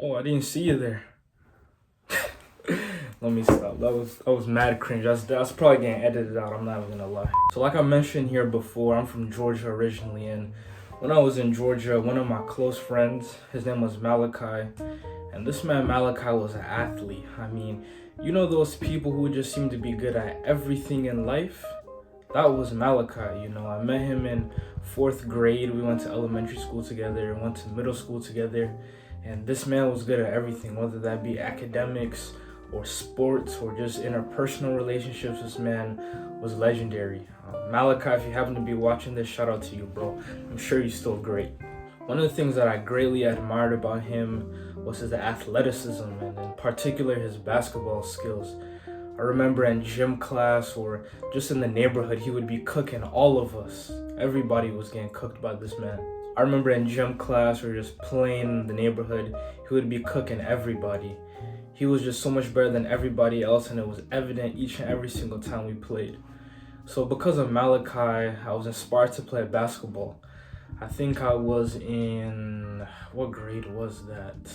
Oh, I didn't see you there. Let me stop. That was mad cringe. That's probably getting edited out. I'm not even gonna lie. So like I mentioned here before, I'm from Georgia originally, and when I was in Georgia, one of my close friends, his name was Malachi, and this man Malachi was an athlete. I mean, you know those people who just seem to be good at everything in life? That was Malachi. I met him in fourth grade. We went to elementary school together, went to middle school together, and this man was good at everything, whether that be academics or sports or just interpersonal relationships. This man was legendary. Malachi, if you happen to be watching this, shout out to you, bro. I'm sure you're still great. One of the things that I greatly admired about him was his athleticism and in particular his basketball skills. I remember in gym class or just in the neighborhood, he would be cooking all of us. Everybody was getting cooked by this man. I remember in gym class or just playing in the neighborhood, he would be cooking everybody. He was just so much better than everybody else, and it was evident each and every single time we played. So because of Malachi, I was inspired to play basketball. I think I was in, what grade was that?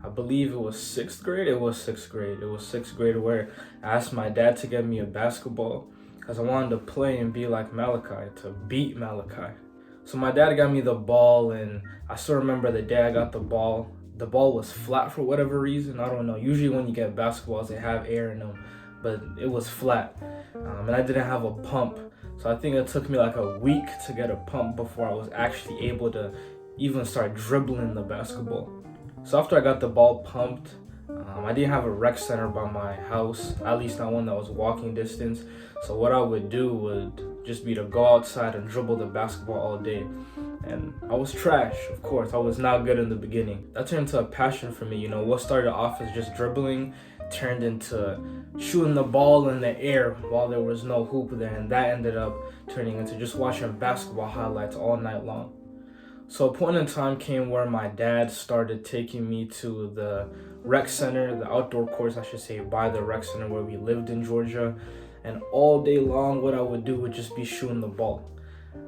I believe it was sixth grade. It was sixth grade where I asked my dad to get me a basketball because I wanted to play and be like Malachi, to beat Malachi. So my dad got me the ball, and I still remember the day I got the ball. The ball was flat for whatever reason. I don't know. Usually when you get basketballs, they have air in them, but it was flat. And I didn't have a pump. So I think it took me like a week to get a pump before I was actually able to even start dribbling the basketball. So after I got the ball pumped, I didn't have a rec center by my house, at least not one that was walking distance. So what I would do would just be to go outside and dribble the basketball all day. And I was trash, of course. I was not good in the beginning. That turned into a passion for me. What started off as just dribbling turned into shooting the ball in the air while there was no hoop there. And that ended up turning into just watching basketball highlights all night long. So a point in time came where my dad started taking me to the rec center, the outdoor course, I should say, by the rec center where we lived in Georgia. And all day long, what I would do would just be shooting the ball.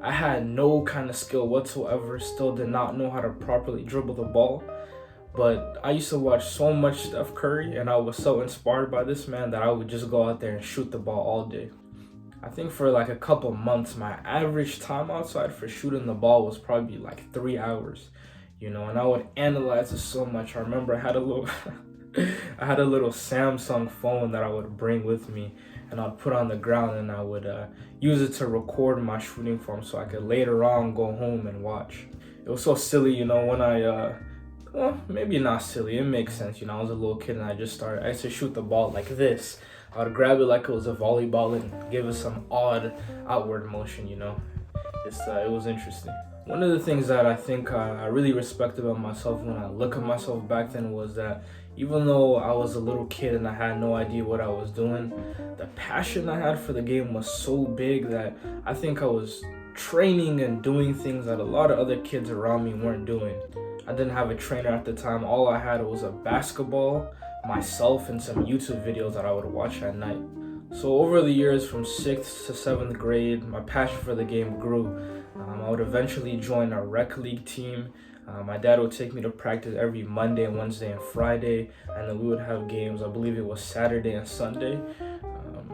I had no kind of skill whatsoever, still did not know how to properly dribble the ball. But I used to watch so much Steph Curry, and I was so inspired by this man that I would just go out there and shoot the ball all day. I think for like a couple months, my average time outside for shooting the ball was probably like 3 hours, and I would analyze it so much. I remember I had a little, I had a little Samsung phone that I would bring with me, and I'd put on the ground, and I would use it to record my shooting form so I could later on go home and watch. It was so silly, when well, maybe not silly, it makes sense. I was a little kid and I used to shoot the ball like this. I would grab it like it was a volleyball and give it some odd outward motion, it was interesting. One of the things that I think I really respect about myself when I look at myself back then was that even though I was a little kid and I had no idea what I was doing, the passion I had for the game was so big that I think I was training and doing things that a lot of other kids around me weren't doing. I didn't have a trainer at the time. All I had was a basketball, myself, and some YouTube videos that I would watch at night. So over the years from 6th to 7th grade, my passion for the game grew. I would eventually join a rec league team. My dad would take me to practice every Monday, Wednesday, and Friday, and then we would have games. I believe it was Saturday and Sunday.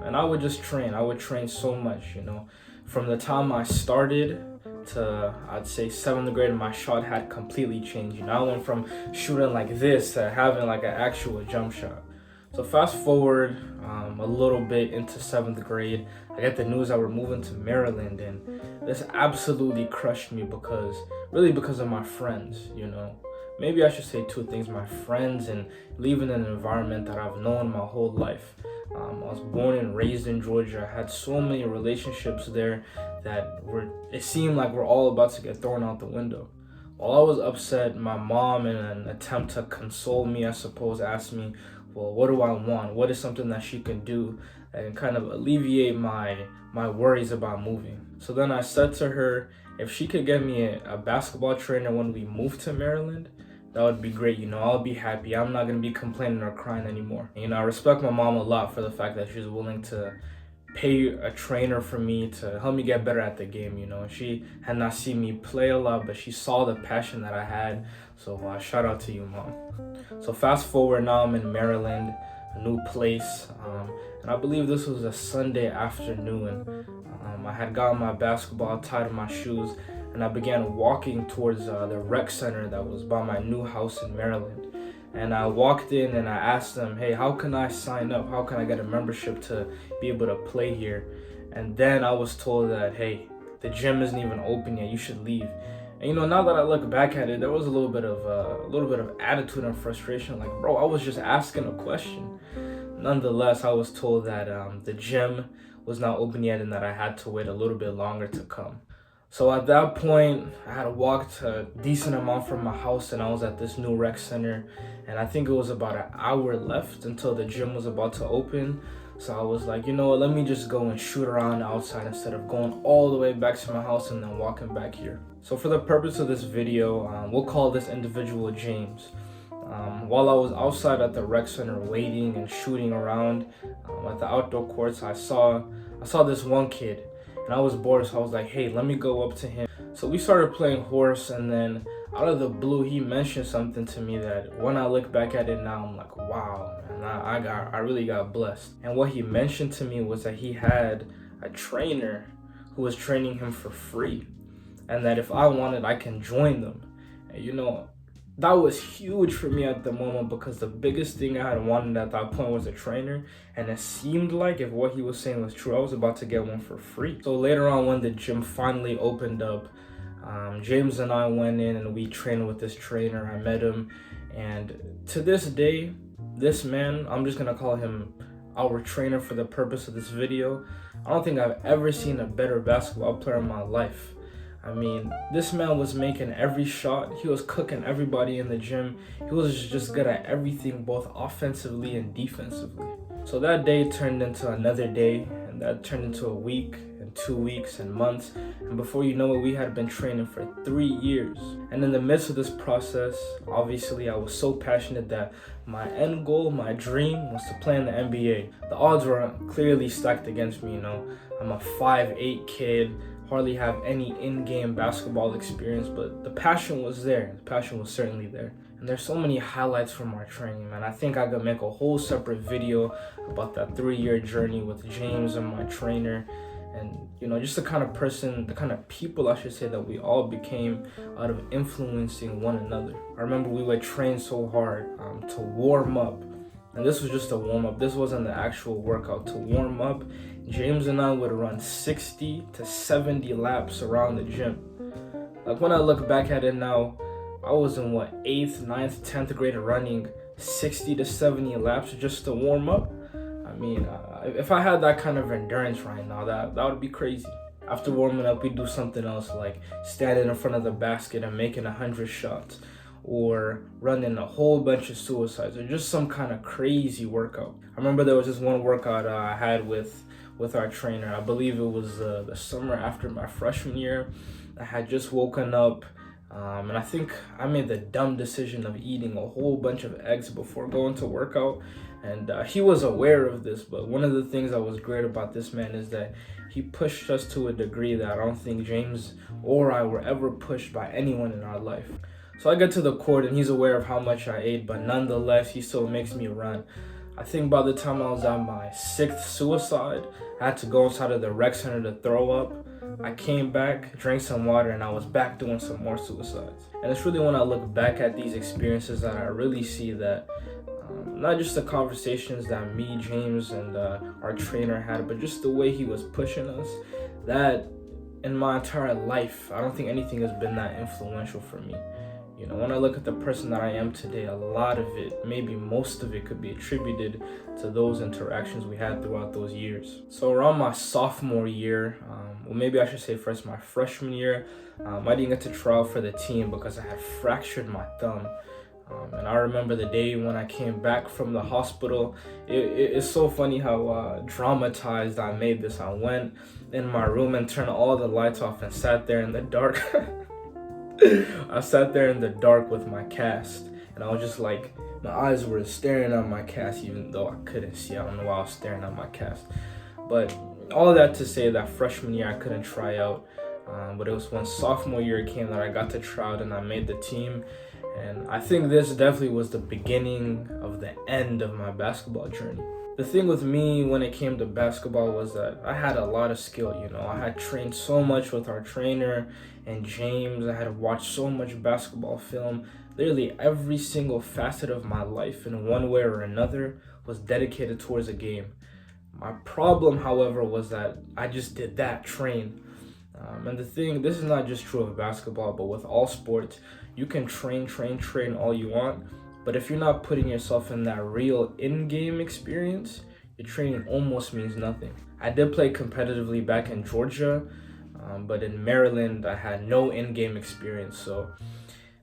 And I would just train. I would train so much, From the time I started to, I'd say, 7th grade, my shot had completely changed. I went from shooting like this to having like an actual jump shot. So fast forward a little bit into 7th grade, I get the news that we're moving to Maryland, and this absolutely crushed me because of my friends, Maybe I should say two things: my friends and leaving an environment that I've known my whole life. I was born and raised in Georgia. I had so many relationships there that it seemed like we're all about to get thrown out the window. While I was upset, my mom, in an attempt to console me, I suppose, asked me, well, what do I want? What is something that she can do that can kind of alleviate my worries about moving? So then I said to her, if she could get me a basketball trainer when we moved to Maryland, that would be great. I'll be happy. I'm not going to be complaining or crying anymore. I respect my mom a lot for the fact that she's willing to pay a trainer for me to help me get better at the game. You know, she had not seen me play a lot, but she saw the passion that I had. So shout out to you, Mom. So fast forward, now I'm in Maryland, a new place, and I believe this was a Sunday afternoon. I had gotten my basketball, tied my shoes, and I began walking towards the rec center that was by my new house in Maryland. And I walked in and I asked them, hey, how can I sign up? How can I get a membership to be able to play here? And then I was told that, hey, the gym isn't even open yet, you should leave. And you know, now that I look back at it, there was a little bit of attitude and frustration. Like, bro, I was just asking a question. Nonetheless, I was told that the gym was not open yet and that I had to wait a little bit longer to come. So at that point, I had walked a decent amount from my house and I was at this new rec center. And I think it was about an hour left until the gym was about to open. So I was like, you know what, let me just go and shoot around outside instead of going all the way back to my house and then walking back here. So for the purpose of this video, we'll call this individual James. While I was outside at the rec center waiting and shooting around at the outdoor courts, I saw this one kid and I was bored, so I was like, hey, let me go up to him. So we started playing horse, and then out of the blue, he mentioned something to me that when I look back at it now, I'm like, wow, man, I really got blessed. And what he mentioned to me was that he had a trainer who was training him for free, and that if I wanted, I can join them. And you know, that was huge for me at the moment, because the biggest thing I had wanted at that point was a trainer, and it seemed like if what he was saying was true, I was about to get one for free. So later on, when the gym finally opened up, James and I went in and we trained with this trainer. I met him, and to this day, this man, I'm just gonna call him our trainer for the purpose of this video. I don't think I've ever seen a better basketball player in my life. I mean, this man was making every shot. He was cooking everybody in the gym. He was just good at everything, both offensively and defensively. So that day turned into another day, and that turned into a week and 2 weeks and months. And before you know it, we had been training for 3 years. And in the midst of this process, obviously, I was so passionate that my end goal, my dream, was to play in the NBA. The odds were clearly stacked against me, you know. I'm a 5'8" kid. Hardly have any in-game basketball experience, but the passion was there. The passion was certainly there. And there's so many highlights from our training, man. I think I could make a whole separate video about that 3-year journey with James and my trainer. And, you know, just the kind of person, the kind of people, I should say, that we all became out of influencing one another. I remember we would train so hard to warm up. And this was just a warm-up. This wasn't the actual workout. To warm up, James and I would run 60 to 70 laps around the gym. Like, when I look back at it now, I was in 8th, 9th, 10th grade running 60 to 70 laps just to warm up. I mean, if I had that kind of endurance right now, that would be crazy. After warming up, we do something else, like standing in front of the basket and making 100 shots, or running a whole bunch of suicides, or just some kind of crazy workout. I remember there was this one workout I had with our trainer. I believe it was the summer after my freshman year. I had just woken up, and I think I made the dumb decision of eating a whole bunch of eggs before going to workout. And he was aware of this, but one of the things that was great about this man is that he pushed us to a degree that I don't think James or I were ever pushed by anyone in our life. So I get to the court and he's aware of how much I ate, but nonetheless, he still makes me run. I think by the time I was at my 6th suicide, I had to go inside of the rec center to throw up. I came back, drank some water, and I was back doing some more suicides. And it's really when I look back at these experiences that I really see that not just the conversations that me, James, and our trainer had, but just the way he was pushing us, that in my entire life, I don't think anything has been that influential for me. You know, when I look at the person that I am today, a lot of it, maybe most of it, could be attributed to those interactions we had throughout those years. So around my sophomore year, well, maybe I should say first my freshman year, I didn't get to try out for the team because I had fractured my thumb. And I remember the day when I came back from the hospital. It's so funny how dramatized I made this. I went in my room and turned all the lights off and sat there in the dark. I sat there in the dark with my cast, and I was just like, my eyes were staring at my cast even though I couldn't see. I don't know why I was staring at my cast. But All that to say that freshman year I couldn't try out, but it was when sophomore year came that I got to try out and I made the team. And I think this definitely was the beginning of the end of my basketball journey. The thing with me when it came to basketball was that I had a lot of skill, I had trained so much with our trainer and James. I had watched so much basketball film. Literally every single facet of my life in one way or another was dedicated towards a game. My problem, however, was that I just did that, train. And this is not just true of basketball, but with all sports, you can train all you want. But if you're not putting yourself in that real in-game experience, your training almost means nothing. I did play competitively back in Georgia, but in Maryland, I had no in-game experience. So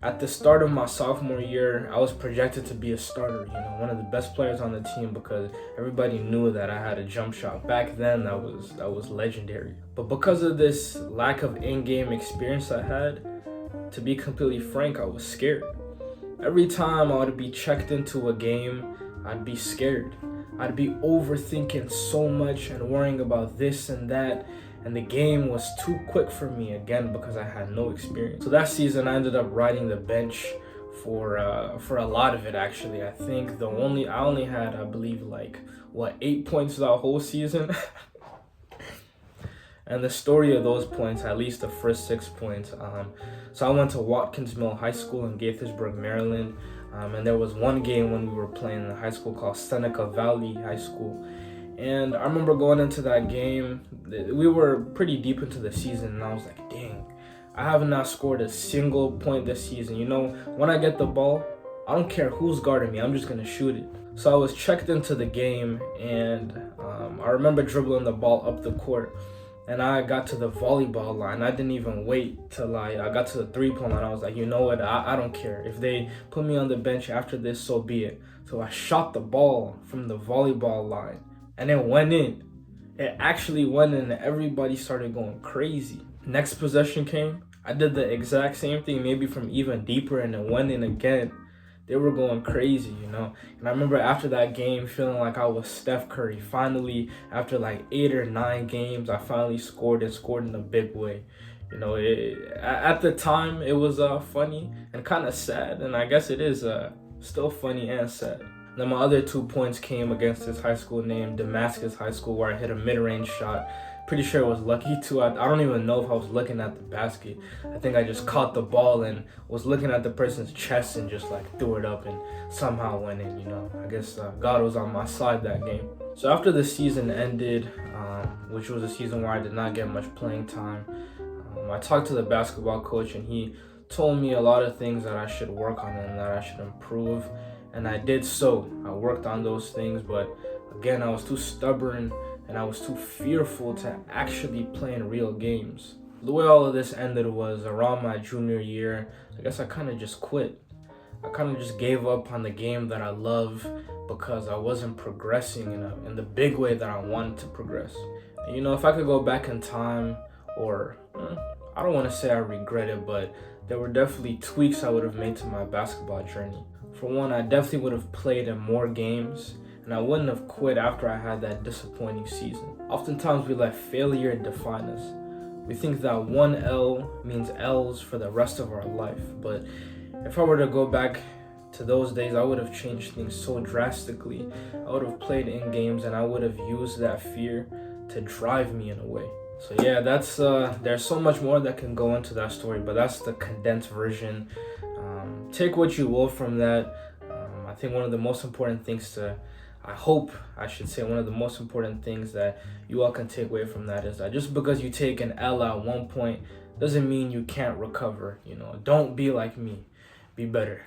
at the start of my sophomore year, I was projected to be a starter, one of the best players on the team, because everybody knew that I had a jump shot. Back then, that was legendary. But because of this lack of in-game experience I had, to be completely frank, I was scared. Every time I would be checked into a game, I'd be scared. I'd be overthinking so much and worrying about this and that. And the game was too quick for me, again, because I had no experience. So that season, I ended up riding the bench for a lot of it, actually. I think I only had, I believe, 8 points that whole season. And the story of those points, at least the first 6 points. So I went to Watkins Mill High School in Gaithersburg, Maryland. And there was one game when we were playing in a high school called Seneca Valley High School. And I remember going into that game, we were pretty deep into the season, and I was like, dang, I have not scored a single point this season. When I get the ball, I don't care who's guarding me, I'm just going to shoot it. So I was checked into the game, and I remember dribbling the ball up the court. And I got to the volleyball line. I didn't even wait till I got to the three-point line. I was like, you know what? I don't care. If they put me on the bench after this, so be it. So I shot the ball from the volleyball line, and it went in. It actually went in, and everybody started going crazy. Next possession came. I did the exact same thing, maybe from even deeper, and it went in again. They were going crazy, And I remember after that game feeling like I was Steph Curry. Finally, after 8 or 9 games, I finally scored in a big way. At the time, it was funny and kind of sad. And I guess it is still funny and sad. Then my other 2 points came against this high school named Damascus High School, where I hit a mid-range shot. Pretty sure it was lucky too. I don't even know if I was looking at the basket. I think I just caught the ball and was looking at the person's chest and just threw it up and somehow went in, I guess God was on my side that game. So after the season ended, which was a season where I did not get much playing time, I talked to the basketball coach, and he told me a lot of things that I should work on and that I should improve. And I did so. I worked on those things, but again, I was too stubborn and I was too fearful to actually play in real games. The way all of this ended was around my junior year. I guess I kind of just quit. I kind of just gave up on the game that I love because I wasn't progressing in the big way that I wanted to progress. And, if I could go back in time, or I don't want to say I regret it, but there were definitely tweaks I would have made to my basketball journey. For one, I definitely would have played in more games, and I wouldn't have quit after I had that disappointing season. Oftentimes we let failure define us. We think that one L means L's for the rest of our life, but if I were to go back to those days, I would have changed things so drastically. I would have played in games, and I would have used that fear to drive me in a way. So yeah, that's there's so much more that can go into that story, but that's the condensed version. Take what you will from that. I think one of the most important things one of the most important things that you all can take away from that is that just because you take an L at one point doesn't mean you can't recover. Don't be like me. Be better.